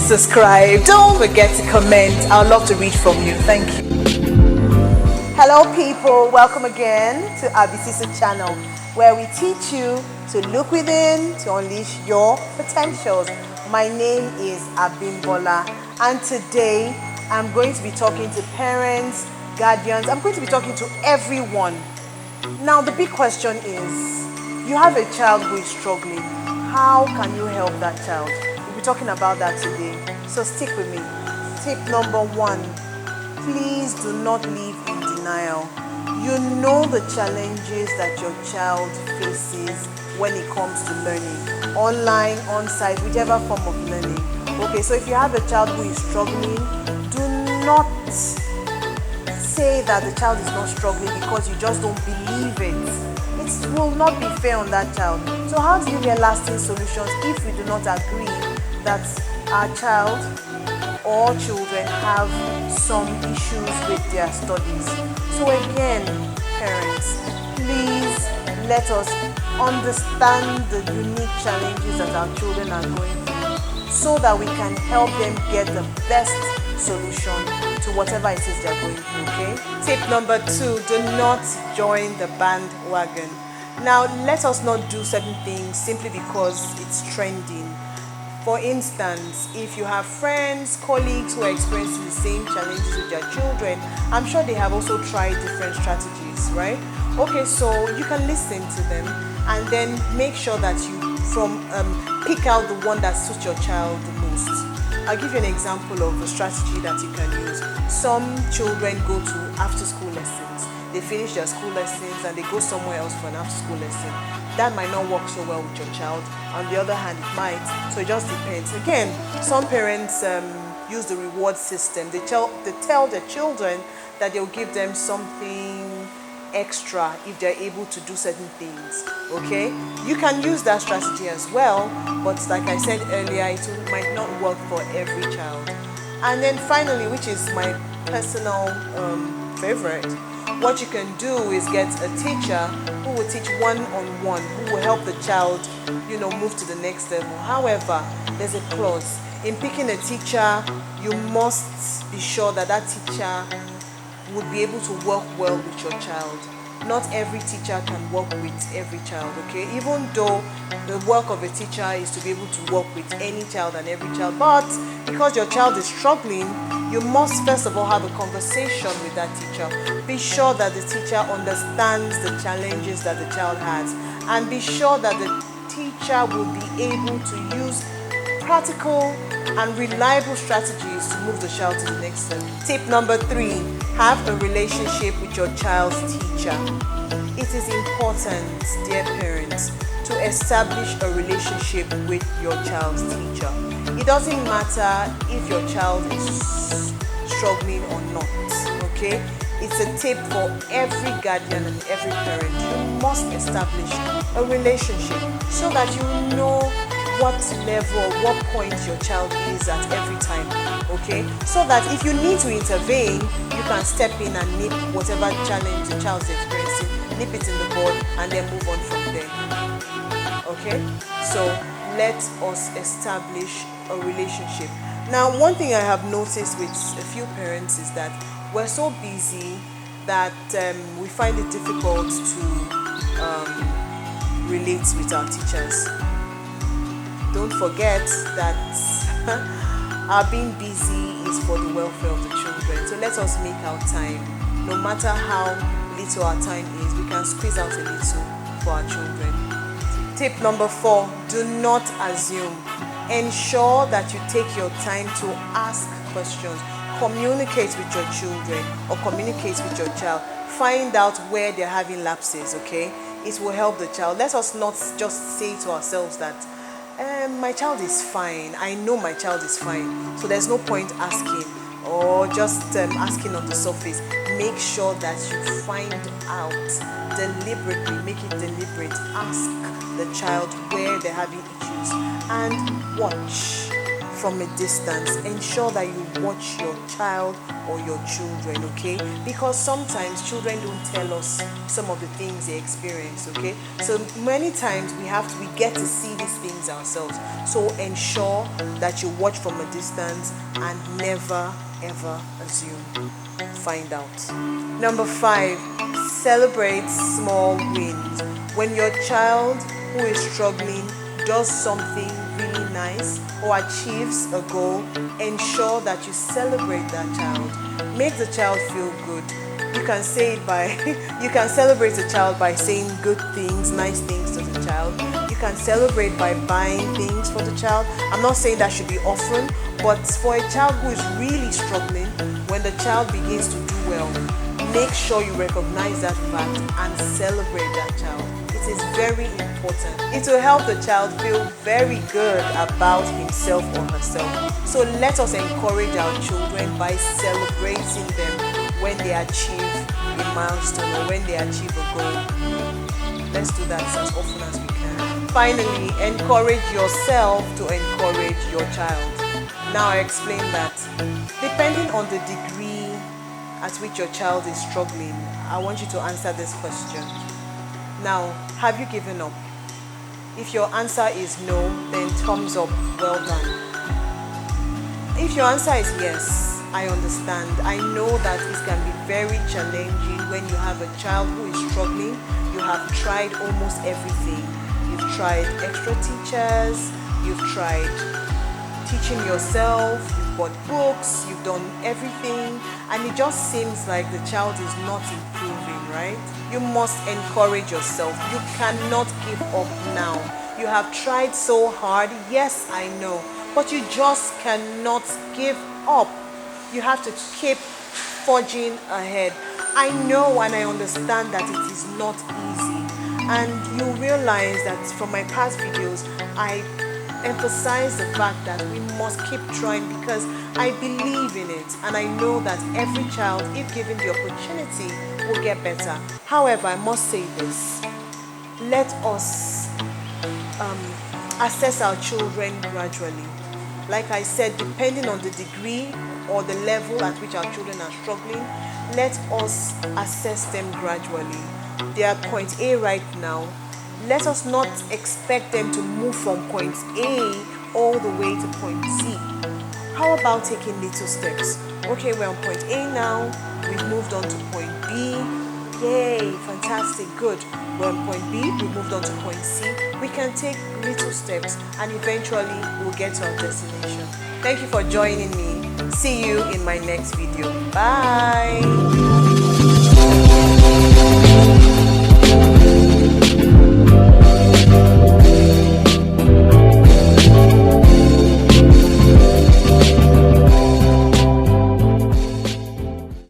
subscribe. Don't forget to comment. I'd love to read from you. Thank you. Hello people, welcome again to Abisisa channel, where we teach you to look within to unleash your potentials. My name is Abimbola, and today I'm going to be talking to parents, guardians. I'm going to be talking to everyone. Now the big question is, you have a child who is struggling. How can you help that child? We'll be talking about that today, so stick with me. Tip number 1, please do not live in denial. You know the challenges that your child faces when it comes to learning, online, on-site, whichever form of learning. Okay, so if you have a child who is struggling, do not say that the child is not struggling because you just don't believe it. It will not be fair on that child. So how do you get lasting solutions if we do not agree that our child or children have some issues with their studies? So again, parents, please let us understand the unique challenges that our children are going through so that we can help them get the best solution to whatever it is they're going through, okay? Tip number 2, do not join the bandwagon. Now, let us not do certain things simply because it's trending. For instance, if you have friends, colleagues who are experiencing the same challenges with their children, I'm sure they have also tried different strategies, right? Okay, so you can listen to them and then make sure that you pick out the one that suits your child the most. I'll give you an example of a strategy that you can use. Some children go to after-school lessons. They finish their school lessons and they go somewhere else for an after-school lesson. That might not work so well with your child. On the other hand, it might. So it just depends. Again, some parents use the reward system. They tell their children that they'll give them something extra if they're able to do certain things. Okay, you can use that strategy as well, but like I said earlier, it might not work for every child. And then finally, which is my personal favorite, what you can do is get a teacher who will teach one-on-one, who will help the child, move to the next level. However, there's a clause. In picking a teacher, you must be sure that that teacher would be able to work well with your child. Not every teacher can work with every child, okay? Even though the work of a teacher is to be able to work with any child and every child, but because your child is struggling, you must first of all have a conversation with that teacher. Be sure that the teacher understands the challenges that the child has, and be sure that the teacher will be able to use practical and reliable strategies to move the child to the next level. Tip number 3, have a relationship with your child's teacher. It is important, dear parents, to establish a relationship with your child's teacher. It doesn't matter if your child is struggling or not, okay? It's a tip for every guardian and every parent. You must establish a relationship so that you know what level or what point your child is at every time, okay? So that if you need to intervene, you can step in and nip whatever challenge the child is experiencing, nip it in the bud, and then move on from there, okay? So let us establish a relationship. Now, one thing I have noticed with a few parents is that we're so busy that we find it difficult to relate with our teachers. Don't forget that our being busy is for the welfare of the children. So let us make our time. No matter how little our time is, we can squeeze out a little for our children. Tip number 4, do not assume. Ensure that you take your time to ask questions. Communicate with your children or communicate with your child. Find out where they're having lapses, okay? It will help the child. Let us not just say to ourselves that my child is fine. I know my child is fine. So there's no point asking or just asking on the surface. Make sure that you find out deliberately, make it deliberate. Ask the child where they're having issues and watch. from a distance. Ensure that you watch your child or your children, okay? Because sometimes children don't tell us some of the things they experience, okay? So many times we get to see these things ourselves. So ensure that you watch from a distance and never ever assume. Find out. Number 5, celebrate small wins. When your child who is struggling does something really nice or achieves a goal, ensure that you celebrate that child. Make the child feel good. You can celebrate a child by saying good things, nice things to the child. You can celebrate by buying things for the child. I'm not saying that should be often, but for a child who is really struggling, when the child begins to do well, make sure you recognize that fact and celebrate that child. It is very important. It will help the child feel very good about himself or herself. So let us encourage our children by celebrating them when they achieve a milestone or when they achieve a goal. Let's do that as often as we can. Finally, encourage yourself to encourage your child. Now I explain that. Depending on the degree at which your child is struggling, I want you to answer this question. Now, have you given up? If your answer is no, then thumbs up, well done. If your answer is yes, I understand. I know that it can be very challenging when you have a child who is struggling. You have tried almost everything. You've tried extra teachers, you've tried teaching yourself, you've bought books, you've done everything, and it just seems like the child is not improving, right? You must encourage yourself. You cannot give up now. You have tried so hard, yes, I know, but you just cannot give up. You have to keep forging ahead. I know and I understand that it is not easy, and you realize that from my past videos, I emphasize the fact that we must keep trying because I believe in it, and I know that every child, if given the opportunity, will get better. However, I must say this: let us assess our children gradually. Like I said, depending on the degree or the level at which our children are struggling, let us assess them gradually. They are at point A right now. Let us not expect them to move from point A all the way to point Z. How about taking little steps? Okay, we're on point A now. We've moved on to point B. Yay, fantastic, good. We're on point B, we moved on to point C. We can take little steps and eventually we'll get to our destination. Thank you for joining me. See you in my next video. Bye.